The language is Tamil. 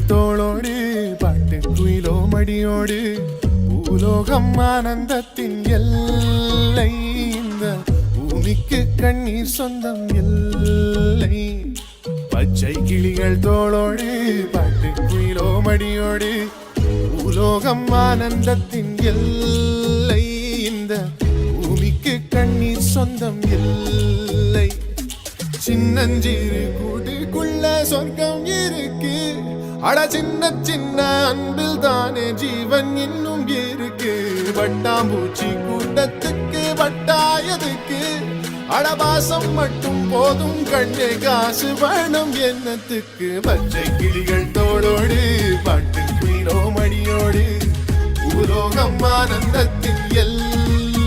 தோளோடு பாட்டு குயிலோ மடியோடு பூலோகம் ஆனந்தத்தின் எல்லை இந்த பூமிக்கு கண்ணீர் சொந்தம் இல்லை பச்சை கிளிகள் தோளோடு பாட்டு குயிலோ மடியோடு பூலோகம் ஆனந்தத்தின் எல்லை இந்த பூமிக்கு கண்ணீர் சொந்தம் இல்லை சின்னஞ்சிறு கூட்டுக்குள்ள சொர்க்கம் இருக்கு அட சின்ன சின்ன அன்பில் தானே ஜீவன் இன்னும் இருக்கு வட்டாம்பூச்சி கூட்டத்துக்கு வட்டாயதுக்கு அடபாசம் மட்டும் போதும் கண்ணே காசு வேணும் என்னத்துக்கு பச்சை கிளிகள் தோளோடு பாட்டு குயிலோ மடியோடு பூலோகம் ஆனந்தத்தின் எல்லை